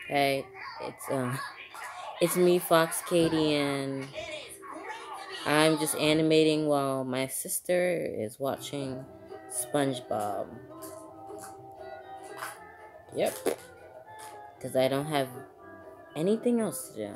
Hey, it's me, Fox Katie, and I'm just animating while my sister is watching SpongeBob. Yep, because I don't have anything else to do.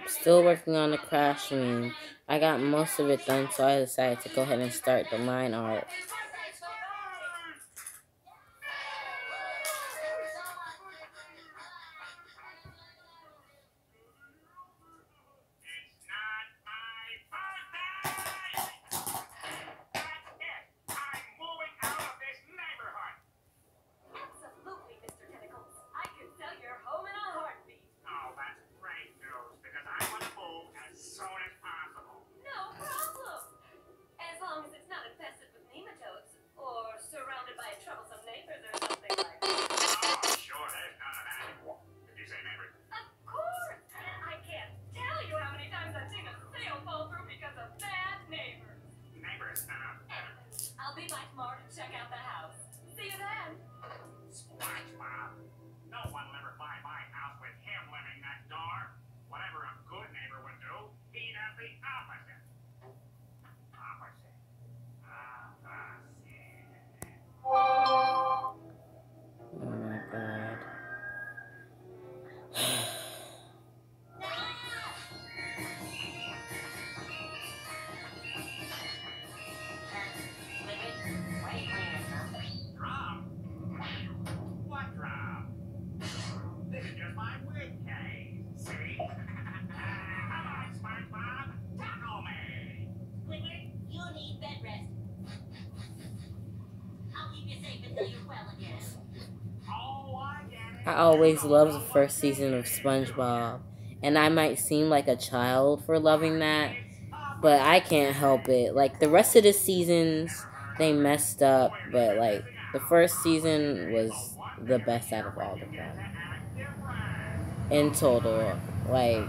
Still working on the crash meme. I got most of it done, so I decided to go ahead and start the line art. SpongeBob. No one will ever find my house with him living next door. Whatever a good neighbor would do, he does the opposite. Opposite. Oh my god. I always loved the first season of SpongeBob, and I might seem like a child for loving that, but I can't help it. Like, the rest of the seasons, they messed up, but, like, the first season was the best out of all of them. In total, like...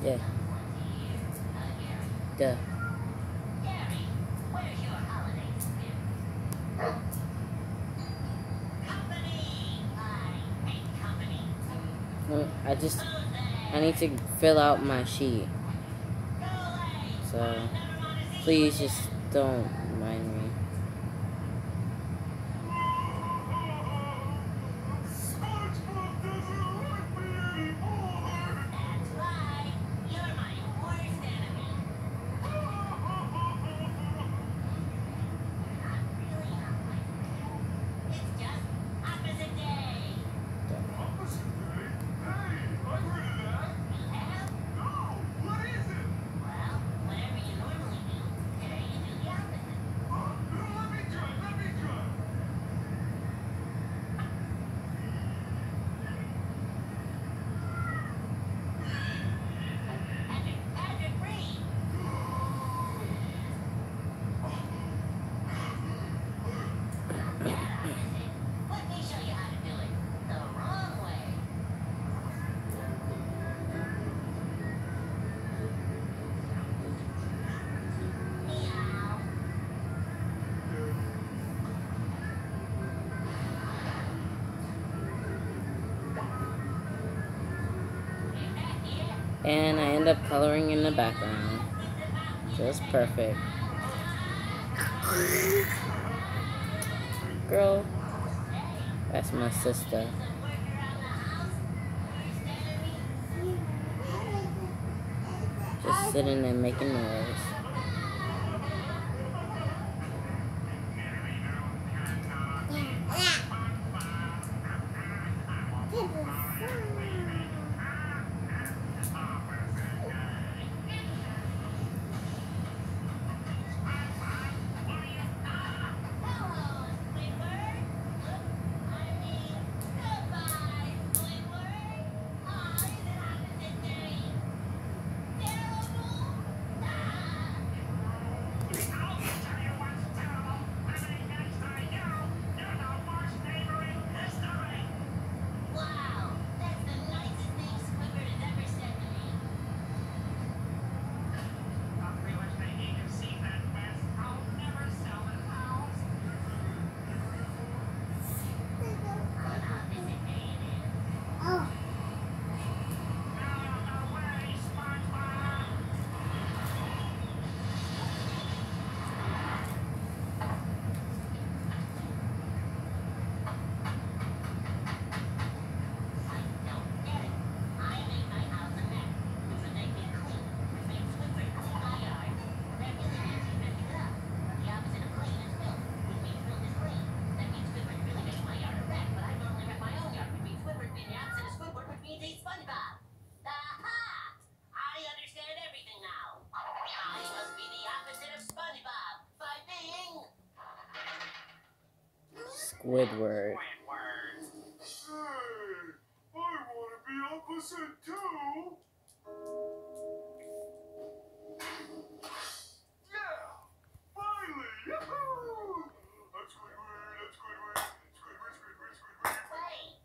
Yeah. Duh. I need to fill out my sheet. So, please just don't mind me. And I end up coloring in the background. Just perfect. Girl, that's my sister. Just sitting there making noise. Squidward. Hey, I want to be opposite too. Yeah, finally! Yahoo! I'm Squidward, I'm Squidward. Squidward, Squidward, Squidward. Wait,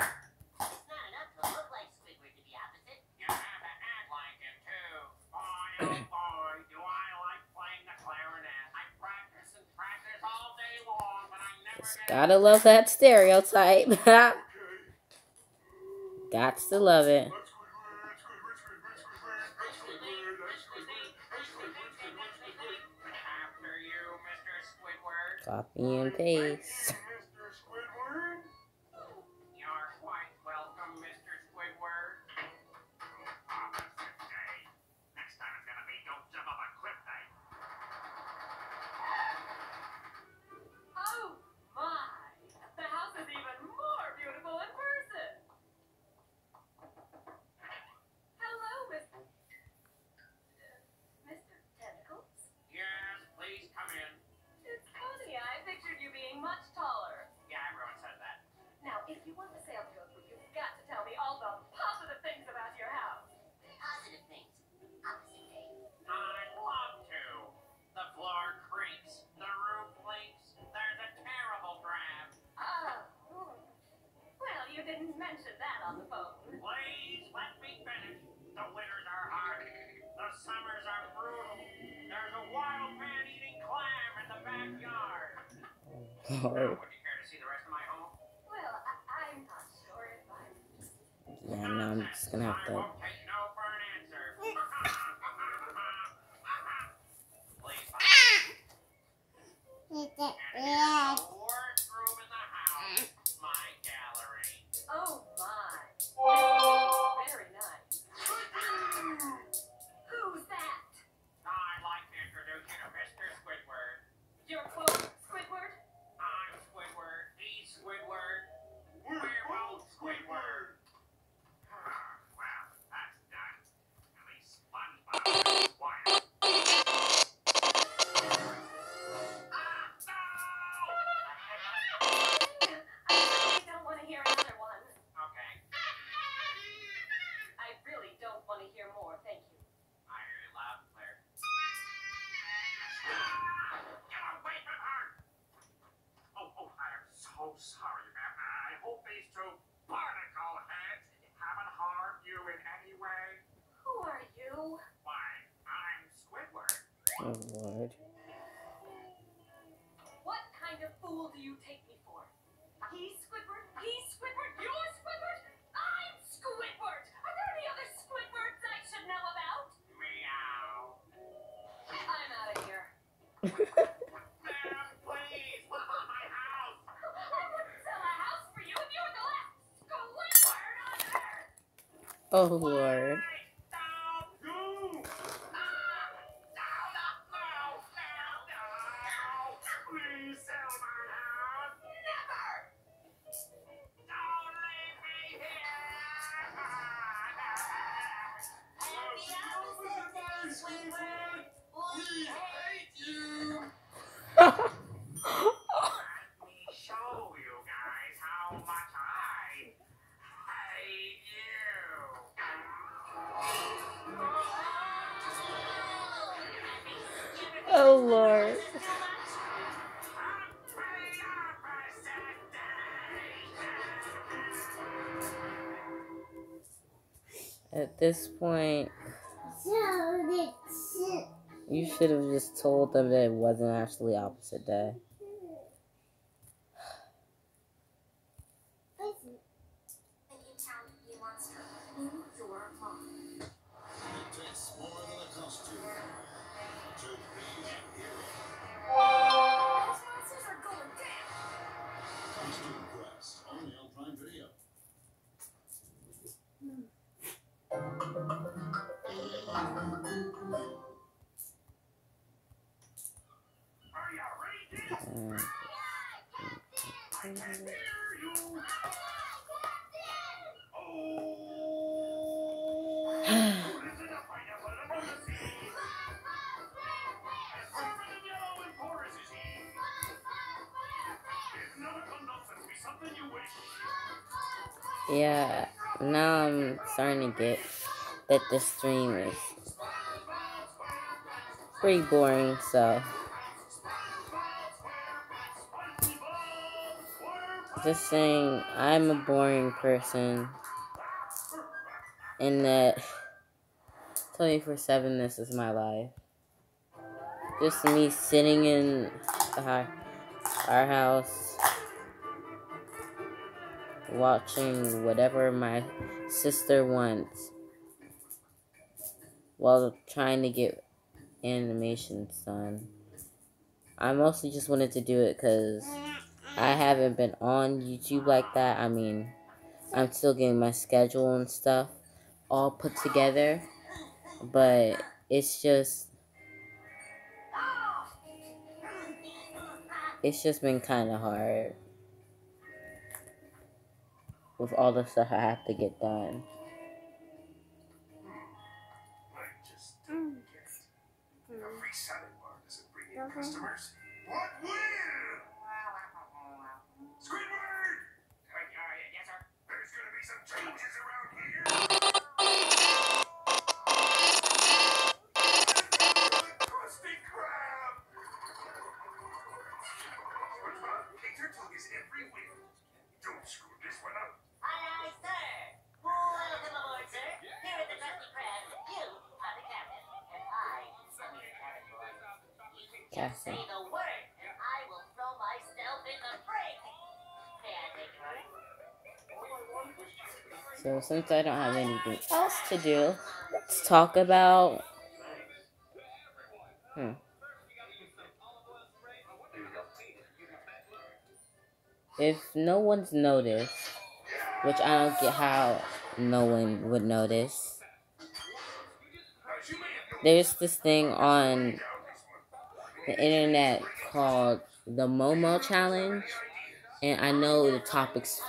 it's not enough to look like Squidward to be opposite. You have to act like him too. Boy, oh boy, do I like playing the clarinet. I practice and practice all day long, but I never Just get gotta love that stereotype. okay. Gots to love it. I'm Squidward, Squidward, Squidward, Squidward. I'm Squidward, I'm Squidward, I'm Squidward, Squidward, Squidward. After you, Mr. Squidward. Copy and paste. Mr. Squidward. You're quite welcome, Mr. Squidward. Opposite day. Next time it's gonna be don't jump off a cliff day. Oh my! The house is even more beautiful in person. Hello, Mr. Tentacles. Yes, please come in. It's funny, I pictured you being much taller. Yeah, everyone says that. Now, if you want the sale to go through, you've got to tell me all the positive things about your house. Positive things. Opposite day. I'd love to. The floor creaks. The roof leaks. There's a terrible drab. Oh. Well, you didn't mention that on the phone. Please let me finish. The winters are hard. The summers are brutal. There's a wild man-eating clam in the backyard. Now, Lord. would you care to see the rest of my home? Well, I'm not sure if I'm... Yeah, no, I'm just gonna have I to. won't take no for an answer. Please. And here's the worst room in the house. My gallery. Oh, my. Very nice. Who's that? I'd like to introduce you to Mr. Squidward. Your quote, Squidward? I'm Squidward. He's Squidward. We're both Squidward. Well, that's done. At least SpongeBob is quiet. I really don't want to hear another one. Okay, I really don't want to hear more, thank you. I hear you loud and clear. Get away from her! Oh, I am so sorry, ma'am. I hope these two barnacle heads haven't harmed you in any way. Who are you? Why, I'm Squidward. Oh, Lord. What kind of fool do you take me for? He's Squidward, you're Squidward, I'm Squidward! Are there any other Squidwards I should know please, my house. I wouldn't sell a house for you if you were the last squidward on earth. Oh Lord. Please sell my house. Never. Don't leave me here. Happy opposite day, Squidward. We hate you. Let me show you guys how much I hate you. Oh Lord. At this point, you should have just told them that it wasn't actually opposite day. Yeah, now I'm starting to get that this stream is pretty boring, so just saying I'm a boring person and that 24/7 this is my life. Just me sitting in our house watching whatever my sister wants while trying to get animations done. I mostly just wanted to do it because I haven't been on YouTube like that. I mean, I'm still getting my schedule and stuff all put together, but it's just been kind of hard with all the stuff I have to get done. I just don't get it. A free salad bar doesn't bring in customers. What will? Squidward! Yes, sir. There's gonna be some changes around here. Krusty Krab! SpongeBob, Peter Tongue is everywhere. Don't screw this one up. Aye, aye, sir. Welcome aboard, sir. Here at the Krusty Krab, you are the captain, and I am the cabin boy. You can just say the word, and I will throw myself in the break. May I take your order? So since I don't have anything else to do, let's talk about if no one's noticed, which I don't get how no one would notice. There's this thing on the internet called the Momo Challenge, and I know the topic's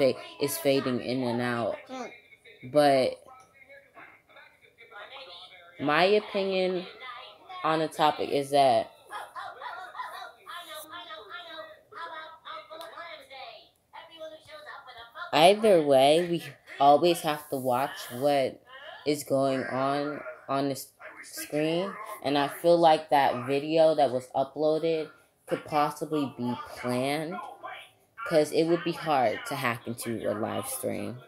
is fading in and out, but my opinion on the topic is that either way, we always have to watch what is going on the screen, and I feel like that video that was uploaded could possibly be planned, because it would be hard to hack into a live stream.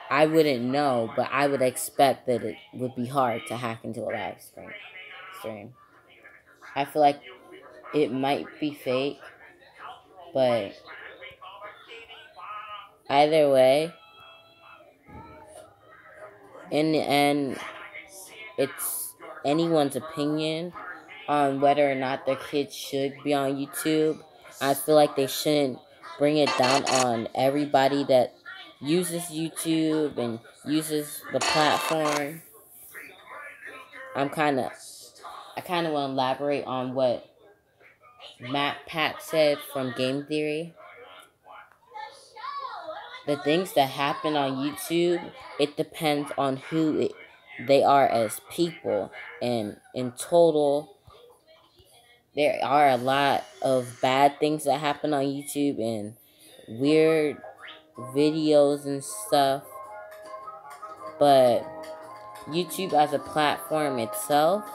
I wouldn't know, but I would expect that it would be hard to hack into a live stream. I feel like it might be fake, but either way, in the end, it's anyone's opinion, on whether or not their kids should be on YouTube. I feel like they shouldn't bring it down on everybody that uses YouTube and uses the platform. I kind of want to elaborate on what Matt Pat said from Game Theory. The things that happen on YouTube, it depends on who they are as people. And in total, there are a lot of bad things that happen on YouTube and weird videos and stuff. But YouTube as a platform itself,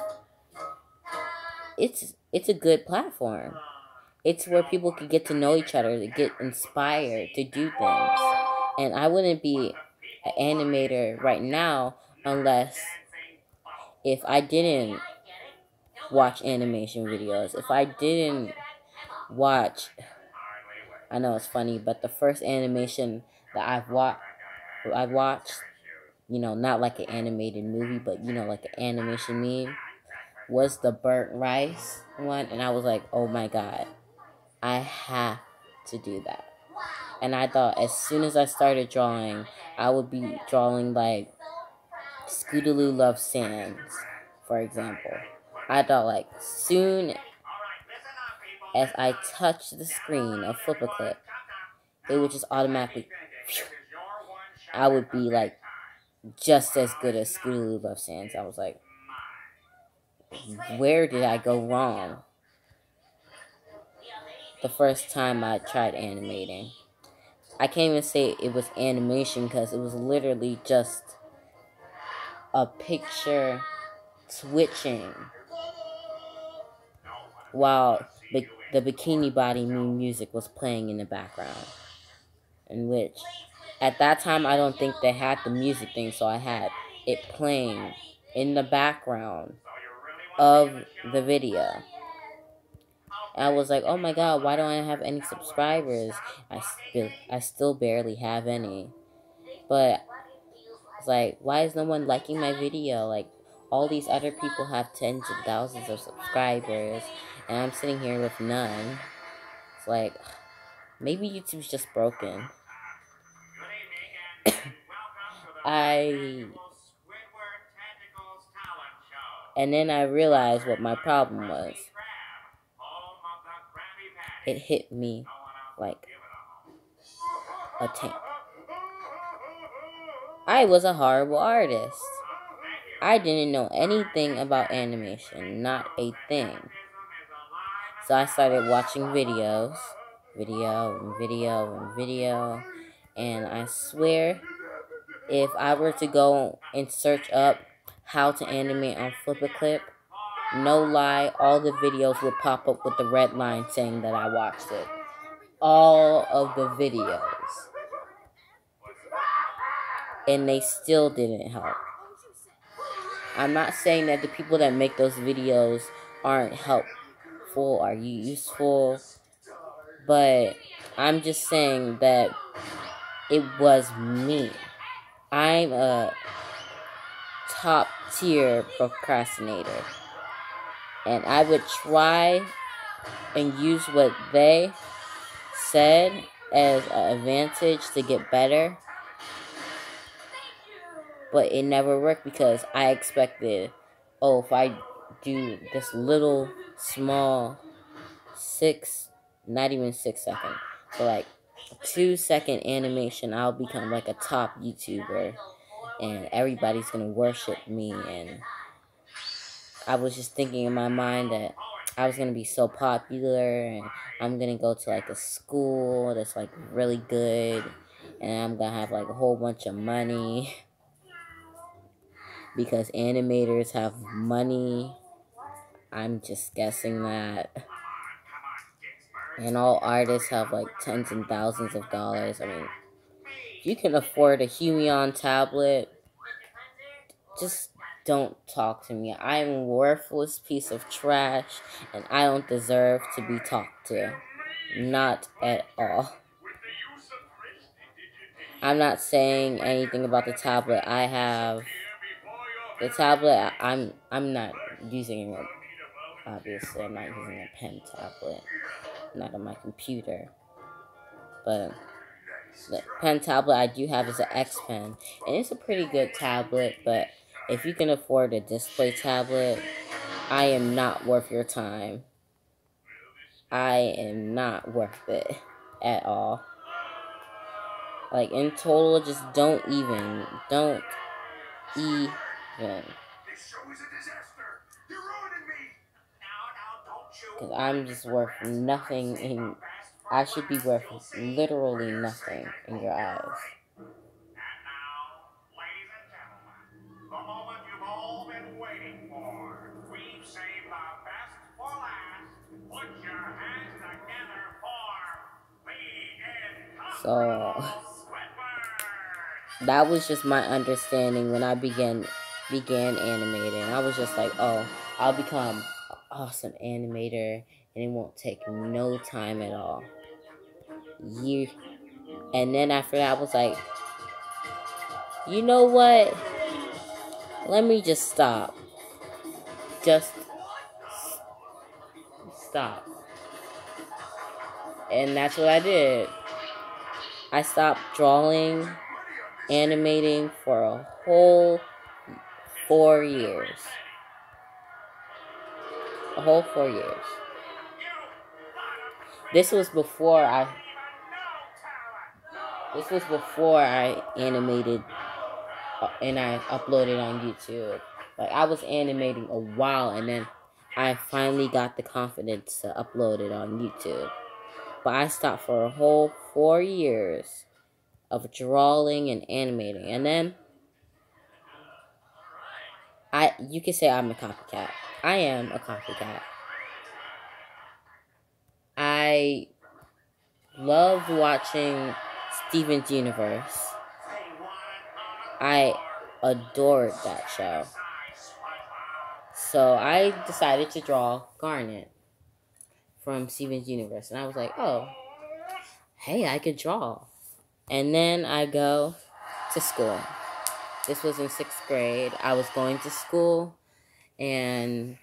it's a good platform. It's where people can get to know each other, to get inspired to do things. And I wouldn't be an animator right now unless if I didn't watch animation videos. If I didn't watch, I know it's funny, but the first animation that I watched, not like an animated movie, but like an animation meme, was the burnt rice one, and I was like, oh my god, I have to do that. And I thought as soon as I started drawing, I would be drawing like Scootaloo Loves Sands, for example. I thought like soon as I touched the screen of Flip a Clip, it would just automatically, I would be like just as good as Scootaloo Loves Sands. I was like, where did I go wrong? The first time I tried animating. I can't even say it was animation because it was literally just a picture switching while the Bikini Body music was playing in the background. In which, at that time, I don't think they had the music thing, so I had it playing in the background of the video. And I was like, oh my god, why don't I have any subscribers? I still barely have any. But it's like, why is no one liking my video? Like, all these other people have tens of thousands of subscribers, and I'm sitting here with none. It's like, maybe YouTube's just broken. And then I realized what my problem was. It hit me like a tank. I was a horrible artist. I didn't know anything about animation, not a thing. So I started watching videos, and I swear, if I were to go and search up how to animate on Flip a Clip, no lie, all the videos would pop up with the red line saying that I watched it. All of the videos. And they still didn't help. I'm not saying that the people that make those videos aren't helpful or useful, but I'm just saying that it was me. I'm a top tier procrastinator, and I would try and use what they said as an advantage to get better, but it never worked because I expected, if I do this little small not even 6 second, but like 2-second animation, I'll become like a top YouTuber and everybody's gonna worship me. And I was just thinking in my mind that I was gonna be so popular and I'm gonna go to like a school that's like really good and I'm gonna have like a whole bunch of money because animators have money. I'm just guessing that. And all artists have like tens and thousands of dollars. I mean, if you can afford a Huion tablet, just don't talk to me. I'm a worthless piece of trash, and I don't deserve to be talked to. Not at all. I'm not saying anything about the tablet I have. The tablet, I'm not using it. Obviously, I'm not using a pen tablet, not on my computer. But the pen tablet I do have is an X Pen, and it's a pretty good tablet. But if you can afford a display tablet, I am not worth your time. I am not worth it at all. Like, in total, just don't even. Don't even. This show is a disaster. You're ruining me. No, don't you. Because I'm just worth nothing in. I should be worth literally nothing in your eyes. And now, ladies and gentlemen, the moment you've all been waiting for. We've saved the best for last. Put your hands together for the So Squidward. that was just my understanding when I began animating. I was just like, oh, I'll become an awesome animator, and it won't take no time at all. And then after that, I was like, you know what? Let me just stop. Just stop. And that's what I did. I stopped drawing, animating for a whole 4 years. A whole 4 years. This was before I animated and I uploaded on YouTube. Like, I was animating a while, and then I finally got the confidence to upload it on YouTube. But I stopped for a whole 4 years of drawing and animating. And then you can say I'm a copycat. I am a copycat. I loved watching Steven's Universe. I adored that show. So I decided to draw Garnet from Steven's Universe. And I was like, oh, hey, I could draw. And then I go to school. This was in 6th grade. I was going to school, and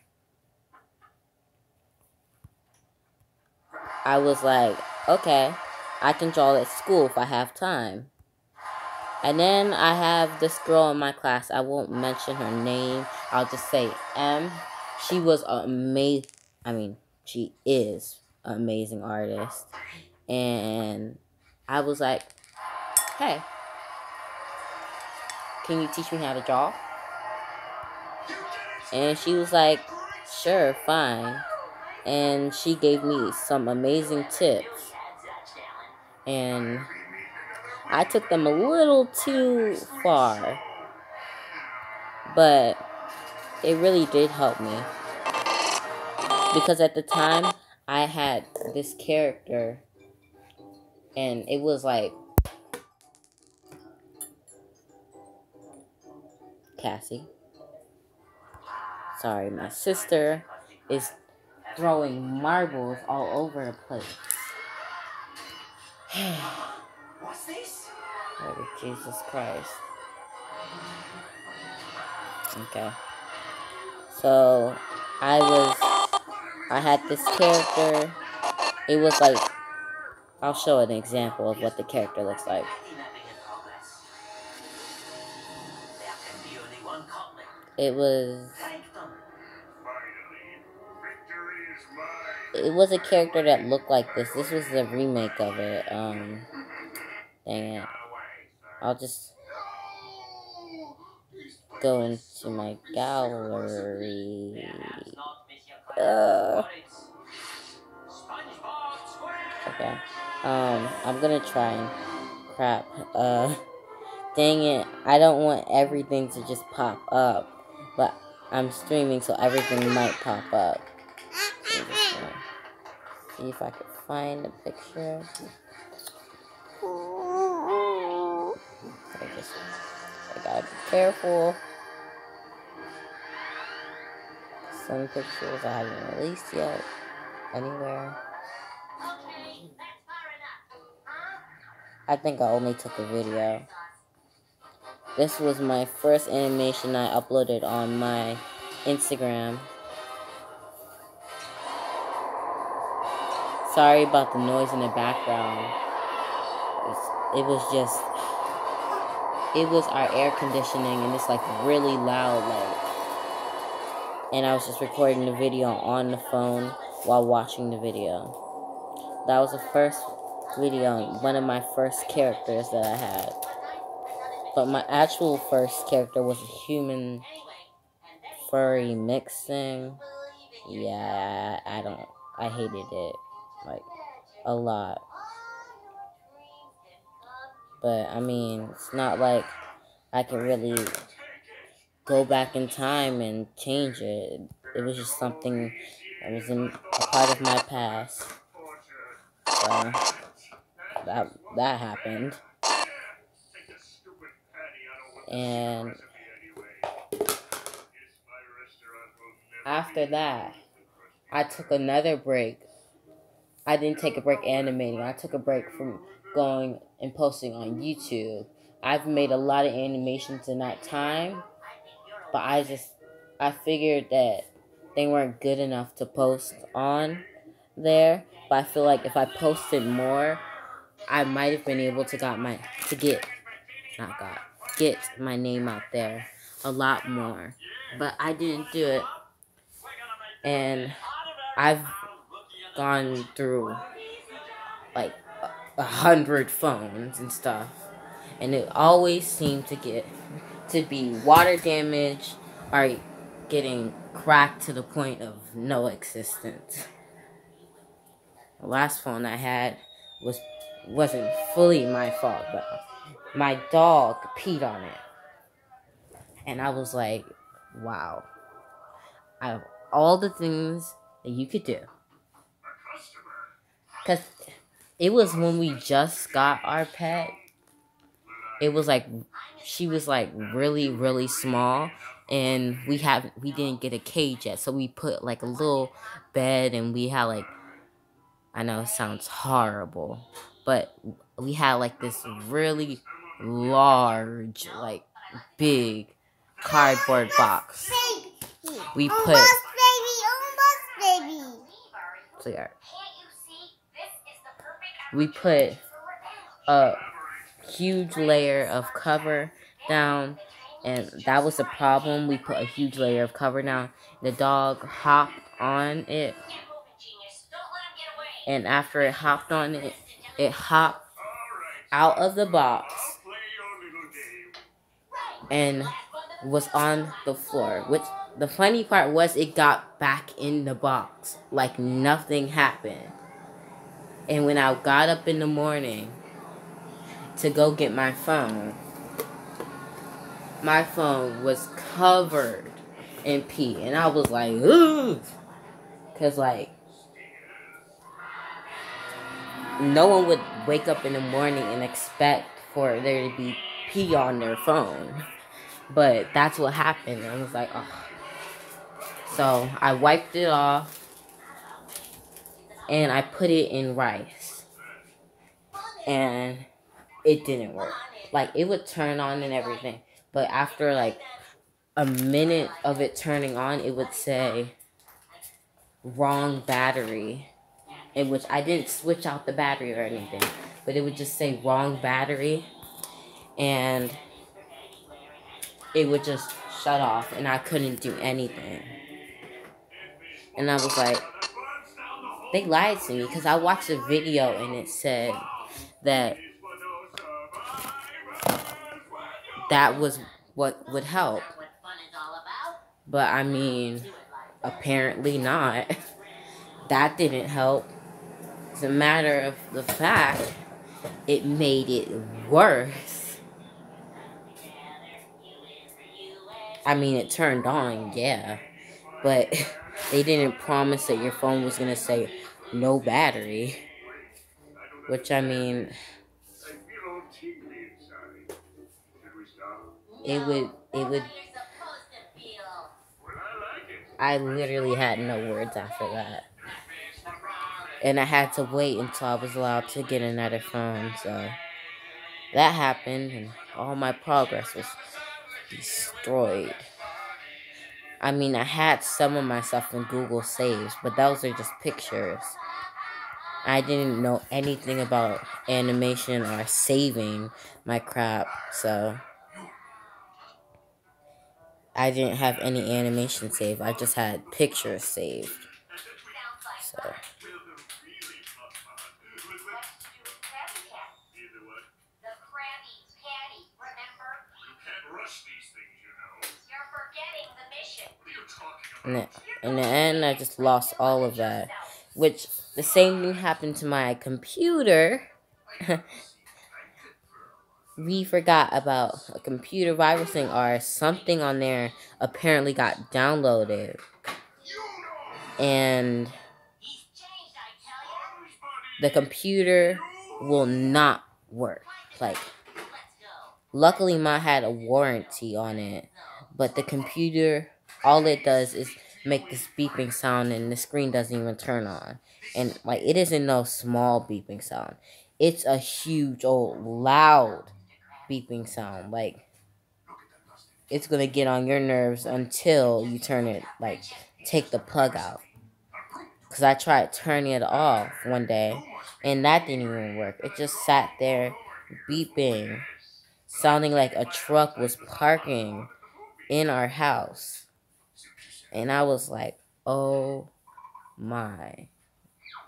I was like, okay, I can draw at school if I have time. And then I have this girl in my class. I won't mention her name. I'll just say M. She was amazing. I mean, she is an amazing artist. And I was like, hey, can you teach me how to draw? And she was like, sure, fine. And she gave me some amazing tips. And I took them a little too far. But it really did help me. Because at the time, I had this character. And it was like Cassie. Sorry, my sister is throwing marbles all over the place. What's this? Lord Jesus Christ. Okay. So, I had this character. It was like, I'll show an example of what the character looks like. It was a character that looked like this. This was the remake of it. Dang it. I'll just go into my gallery. Okay. I'm gonna try and crap. Dang it. I don't want everything to just pop up. But I'm streaming, so everything might pop up. So I'm just gonna see if I can find a picture. I gotta be careful. Some pictures I haven't released yet. Anywhere. I think I only took a video. This was my first animation I uploaded on my Instagram. Sorry about the noise in the background. It was just, it was our air conditioning, and it's like really loud, and I was just recording the video on the phone while watching the video. That was the first video, one of my first characters that I had. But my actual first character was a human furry mix thing. Yeah, I hated it, like, a lot. But, I mean, it's not like I could really go back in time and change it. It was just something that was a part of my past. So, that happened. And after that, I took another break. I didn't take a break animating. I took a break from going and posting on YouTube. I've made a lot of animations in that time, but I figured that they weren't good enough to post on there. But I feel like if I posted more, I might have been able to get my name out there a lot more. But I didn't do it. And I've gone through like 100 phones and stuff, and it always seemed to be water damage or getting cracked to the point of no existence. The last phone I had wasn't fully my fault, but my dog peed on it, and I was like, wow. Out of all the things that you could do, because it was when we just got our pet. It was like, she was like really, really small, and we didn't get a cage yet, so we put like a little bed, and we had like, I know it sounds horrible, but we had like this really large, like big cardboard box. We put we put a huge layer of cover down, and that was the problem. We put a huge layer of cover down. The dog hopped on it, and after it hopped on it, it hopped out of the box and was on the floor. Which, the funny part was, it got back in the box like nothing happened. And when I got up in the morning to go get my phone was covered in pee. And I was like, ugh. Because, like, no one would wake up in the morning and expect for there to be pee on their phone. But that's what happened. I was like, oh. So I wiped it off, and I put it in rice. And it didn't work. Like, it would turn on and everything, but after like a minute of it turning on, it would say wrong battery, in which I didn't switch out the battery or anything, but it would just say wrong battery, and it would just shut off, and I couldn't do anything. And I was like, they lied to me, because I watched a video and it said that was what would help. But I mean, apparently not. That didn't help. As a matter of the fact, it made it worse. I mean, it turned on, yeah. But they didn't promise that your phone was going to say no battery. Which, I mean, it would, I literally had no words after that. And I had to wait until I was allowed to get another phone, so that happened, and all my progress was destroyed. I mean, I had some of my stuff in Google Saves, but those are just pictures. I didn't know anything about animation or saving my crap, so I didn't have any animation saved. I just had pictures saved. So in the end, I just lost all of that. Which, the same thing happened to my computer. We forgot about a computer virusing or something on there apparently got downloaded. And the computer will not work. Like, luckily mine had a warranty on it, but the computer, all it does is make this beeping sound and the screen doesn't even turn on. And like, it isn't no small beeping sound. It's a huge old loud beeping sound. Like, it's gonna get on your nerves until you turn it, like, take the plug out. Because I tried turning it off one day, and that didn't even work. It just sat there beeping, sounding like a truck was parking in our house. And I was like, oh my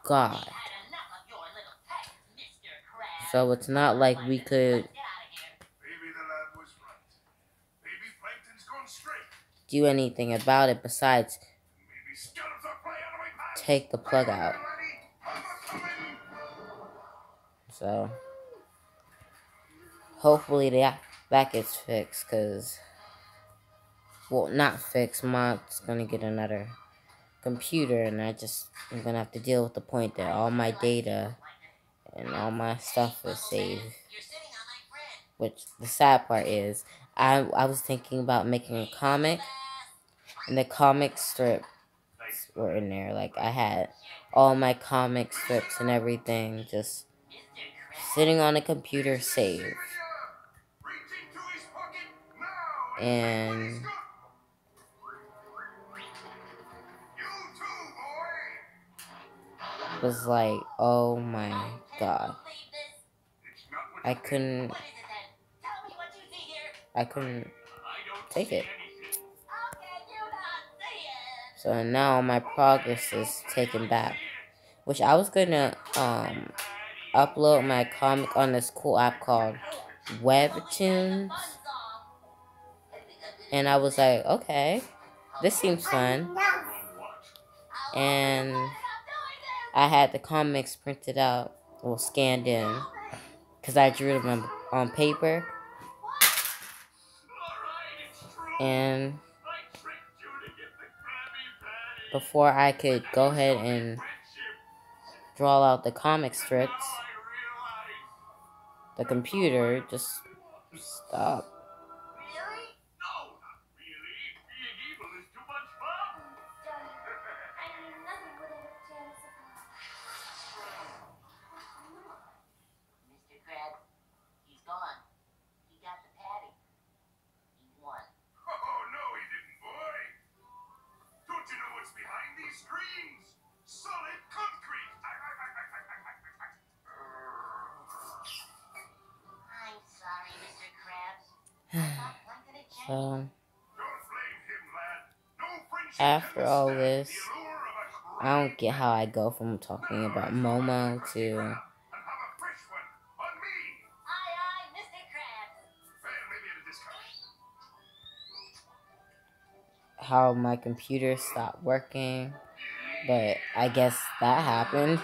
God. So it's not like we could do anything about it besides take the plug out. So hopefully that gets fixed, because, well, not fixed. Mom's gonna get another computer, and I'm gonna have to deal with the point that all my data and all my stuff is saved. Which, the sad part is, I was thinking about making a comic, and the comic strips were in there. Like, I had all my comic strips and everything just sitting on a computer saved. And was like, oh my God. I couldn't take it. So now my progress is taken back. Which I was gonna upload my comic on this cool app called Webtoons. And I was like, okay, this seems fun. And I had the comics printed out, or scanned in, because I drew them on paper. And before I could go ahead and draw out the comic strips, the computer just stopped. So, after all this, I don't get how I go from talking about Momo to how my computer stopped working, but I guess that happened.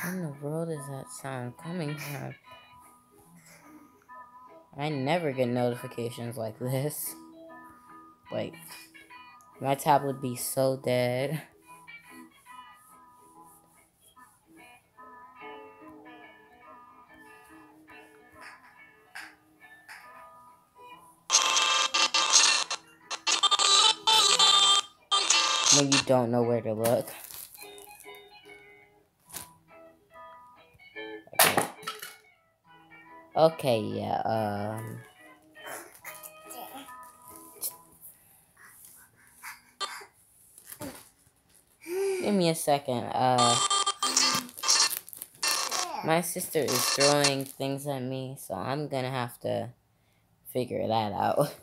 Where in the world is that sound coming from? I never get notifications like this. Like, my tablet be so dead. When you don't know where to look. Okay, yeah, Give me a second. My sister is throwing things at me, so I'm gonna have to figure that out.